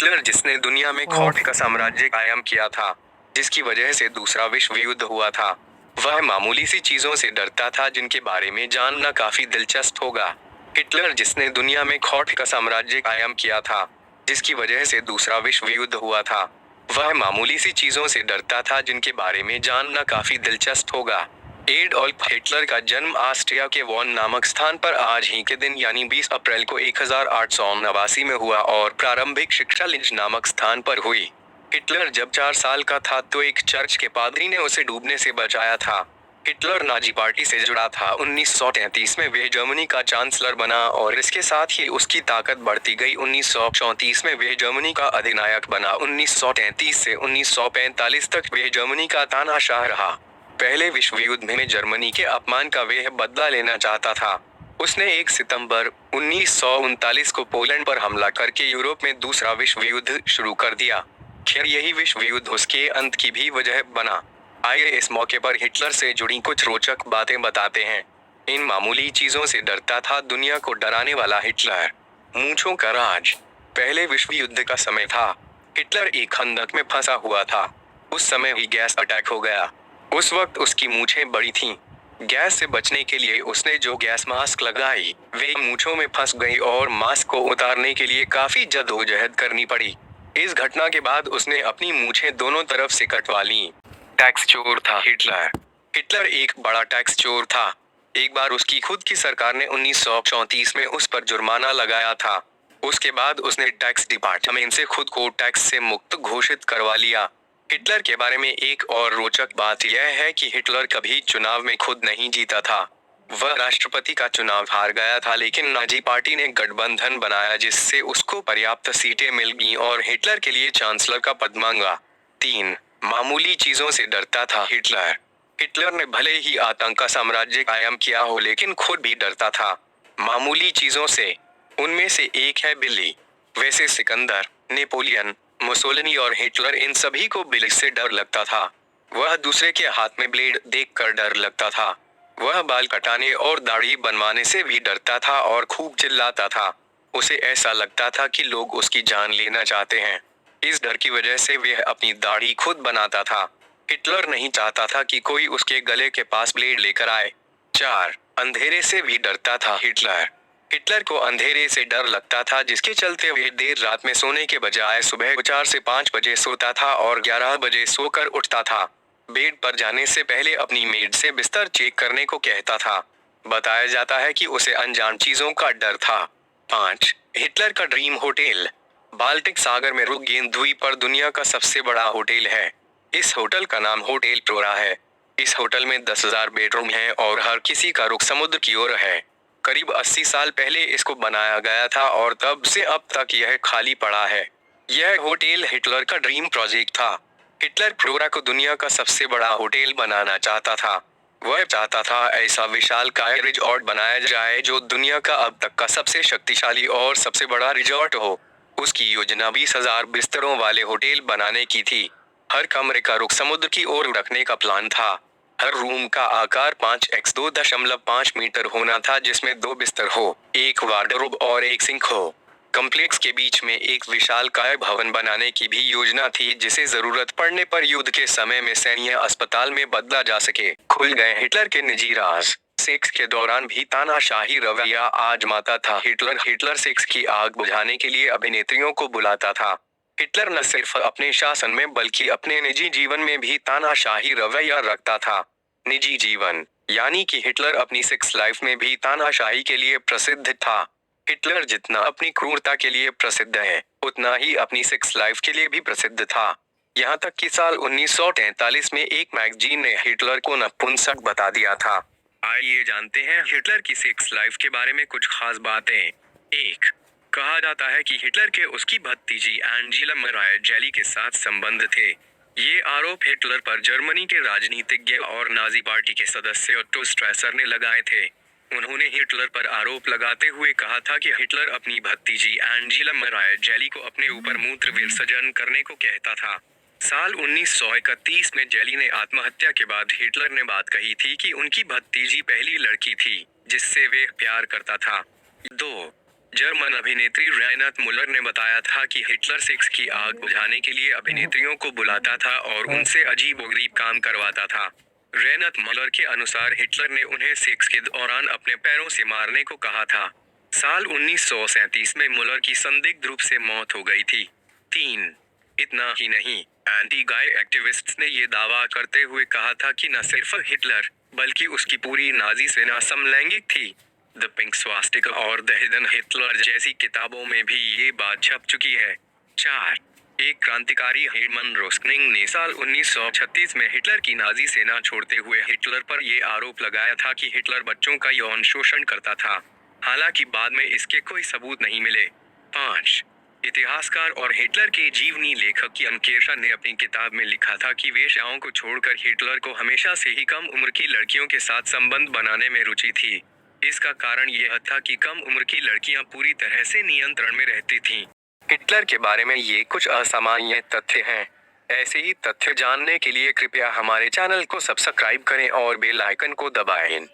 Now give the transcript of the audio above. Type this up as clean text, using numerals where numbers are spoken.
Hitler जिसने दुनिया में खोट का साम्राज्य कायम किया था, जिसकी वजह से दूसरा विश्व युद्ध हुआ था, वह मामूली सी चीजों से डरता था जिनके बारे में जानना काफी दिलचस्प होगा। हिटलर जिसने दुनिया में खोट का साम्राज्य कायम किया था, जिसकी वजह से दूसरा विश्व युद्ध हुआ था, वह मामूली सी चीजों से डरता था जिनके बारे में जानना काफी दिलचस्प होगा। एडोल्फ हिटलर का जन्म ऑस्ट्रिया के वॉन नामक स्थान पर आज ही के दिन यानी 20 अप्रैल को 1889 में हुआ और प्रारंभिक शिक्षा लिंच नामक स्थान पर हुई। हिटलर जब 4 साल का था तो एक चर्च के पादरी ने उसे डूबने से बचाया था। हिटलर नाजी पार्टी से जुड़ा था। 1933 में वह जर्मनी का चांसलर बना और इसके साथ ही उसकी ताकत बढ़ती गई। 1934 में वह जर्मनी का अधिनायक बना। 1933 से 1945 तक वह जर्मनी का तानाशाह रहा। पहले विश्व युद्ध में जर्मनी के अपमान का वह बदला लेना चाहता था। उसने 1 सितंबर 1939 को पोलैंड पर हमला करके यूरोप में दूसरा विश्व युद्ध शुरू कर दिया। खैर यही विश्व युद्ध उसके अंत की भी वजह बना। आइए इस मौके पर हिटलर से जुड़ी कुछ रोचक बातें बताते हैं। इन मामूली चीजों से डरता था दुनिया को डराने वाला हिटलर। मूंछों का राज। पहले विश्व युद्ध का समय था। हिटलर एक खंदक में फंसा हुआ था। उस समय ही गैस अटैक हो गया। उस वक्त उसकी मूंछें बड़ी थीं। गैस से बचने के लिए उसने जो गैस मास्क लगाई, वे मूंछों में फंस गई और मास्क को उतारने के लिए काफी जद्दोजहद करनी पड़ी। इस घटना के बाद उसने अपनी मूंछें दोनों तरफ से कटवा लीं। टैक्स चोर था हिटलर। हिटलर एक बड़ा टैक्स चोर था। एक बार उसकी खुद की सरकार ने 1934 में उस पर जुर्माना लगाया था। उसके बाद उसने टैक्स डिपार्टमेंट से खुद को टैक्स से मुक्त घोषित करवा लिया। हिटलर के बारे में एक और रोचक बात यह है कि हिटलर कभी चुनाव में खुद नहीं जीता था। वह राष्ट्रपति का चुनाव हार गया था, लेकिन नाजी पार्टी ने गठबंधन बनाया जिससे उसको पर्याप्त सीटें मिल गईं और हिटलर के लिए चांसलर का पद मांगा। 3. मामूली चीजों से डरता था हिटलर। हिटलर ने भले ही आतंक का साम्राज्य कायम किया हो, लेकिन खुद भी डरता था मामूली चीजों से। उनमें से एक है बिल्ली। वैसे सिकंदर, नेपोलियन, मुसोलिनी और हिटलर, इन सभी को बिल्ली से डर लगता था। वह दूसरे के हाथ में ब्लेड देखकर डर लगता था। वह बाल कटाने और दाढ़ी बनवाने से भी डरता था और खूब चिल्लाता था। उसे ऐसा लगता था कि लोग उसकी जान लेना चाहते हैं। इस डर की वजह से वह अपनी दाढ़ी खुद बनाता था। हिटलर नहीं चाहता था कि कोई उसके गले के पास ब्लेड लेकर आए। 4. अंधेरे से भी डरता था हिटलर। हिटलर को अंधेरे से डर लगता था, जिसके चलते वह देर रात में सोने के बजाय सुबह 4 से 5 बजे सोता था और 11 बजे सोकर उठता था। बेड पर जाने से पहले अपनी मेड से बिस्तर चेक करने को कहता था। बताया जाता है कि उसे अनजान चीजों का डर था। 5. हिटलर का ड्रीम होटल। बाल्टिक सागर में रुगेन द्वीप पर दुनिया का सबसे बड़ा होटल है। इस होटल का नाम होटल प्लोरा है। इस होटल में 10,000 बेडरूम हैं और हर किसी का रुख समुद्र की ओर है। करीब 80 साल पहले इसको बनाया गया था और तब से अब तक यह खाली पड़ा है। यह होटल हिटलर का ड्रीम प्रोजेक्ट था। हिटलर फ्लोरा को दुनिया का सबसे बड़ा होटल बनाना चाहता था। वह चाहता था ऐसा विशालकाय रिजॉर्ट बनाया जाए जो दुनिया का अब तक का सबसे शक्तिशाली और सबसे बड़ा रिजॉर्ट हो। उसकी योजना 20,000 बिस्तरों वाले होटल बनाने की थी। हर कमरे का रुख समुद्र की ओर रखने का प्लान था। हर रूम का आकार 5x2.5 मीटर होना था, जिसमें 2 बिस्तर हो, एक वार्डरोब और एक सिंक हो। कॉम्प्लेक्स के बीच में एक विशालकाय भवन बनाने की भी योजना थी, जिसे जरूरत पड़ने पर युद्ध के समय में सैन्य अस्पताल में बदला जा सके। खुल गए हिटलर के निजी राज। सेक्स के दौरान भी तानाशाही रवैया आजमाता था हिटलर सेक्स की आग बुझाने के लिए अभिनेत्रियों को बुलाता था। हिटलर न सिर्फ अपने शासन में बल्कि अपने निजी जीवन में भी तानाशाही रवैया रखता था। निजी जीवन यानी कि हिटलर अपनी सेक्स लाइफ में भी तानाशाही के लिए प्रसिद्ध था। हिटलर जितना अपनी क्रूरता के लिए प्रसिद्ध है, उतना ही अपनी सेक्स लाइफ के लिए भी प्रसिद्ध था। यहाँ तक कि साल 1943 में एक मैगजीन ने हिटलर को नपुंसक बता दिया था। आइए जानते हैं हिटलर की सेक्स लाइफ के बारे में कुछ खास बातें। 1. कहा जाता है कि हिटलर के उसकी भतीजी एंजेला मराया जेली के साथ संबंध थे। ये आरोप हिटलर पर जर्मनी के राजनीतिज्ञ और नाजी पार्टी के सदस्य ओट्टो स्ट्रैसर ने लगाए थे। उन्होंने हिटलर पर आरोप लगाते हुए कहा था कि हिटलर अपनी भतीजी एंजेला मराया जेली को अपने ऊपर मूत्र विसर्जन करने को कहता था। साल 1931 में जेली ने आत्महत्या के बाद हिटलर ने बात कही थी कि उनकी भतीजी पहली लड़की थी जिससे वे प्यार करता था। 2. जर्मन अभिनेत्री रेनात मुलर ने बताया था कि हिटलर सेक्स की आग बुझाने के लिए अभिनेत्रियों को बुलाता था और उनसे अजीबोगरीब काम करवाता था। रेनात मुलर के अनुसार हिटलर ने उन्हें सेक्स के दौरान अपने पैरों से मारने को कहा था। साल 1937 में मुलर की संदिग्ध रूप से मौत हो गई थी। 3. इतना ही नहीं, एंटी गाय एक्टिविस्ट्स ने ये दावा करते हुए कहा था कि न सिर्फ हिटलर बल्कि उसकी पूरी नाजी सेना समलैंगिक थी। द पिंक स्वास्टिका और द हिडन हिटलर जैसी किताबों में भी ये बात छप चुकी है। 4. एक क्रांतिकारी हेरमन रोस्कनिंग ने साल 1936 में हिटलर की नाजी सेना छोड़ते हुए हिटलर पर यह आरोप लगाया था कि हिटलर बच्चों का यौन शोषण करता था। हालांकि बाद में इसके कोई सबूत नहीं मिले। 5. इतिहासकार और हिटलर के जीवनी लेखक यान केर्शा ने अपनी किताब में लिखा था कि वेश्याओं को छोड़कर हिटलर को हमेशा से ही कम उम्र की लड़कियों के साथ संबंध बनाने में रुचि थी। इसका कारण यह था कि कम उम्र की लड़कियां पूरी तरह से नियंत्रण में रहती थीं। हिटलर के बारे में ये कुछ असामान्य तथ्य हैं। ऐसे ही तथ्य जानने के लिए कृपया हमारे चैनल को सब्सक्राइब करें और बेल आइकन को दबाएं।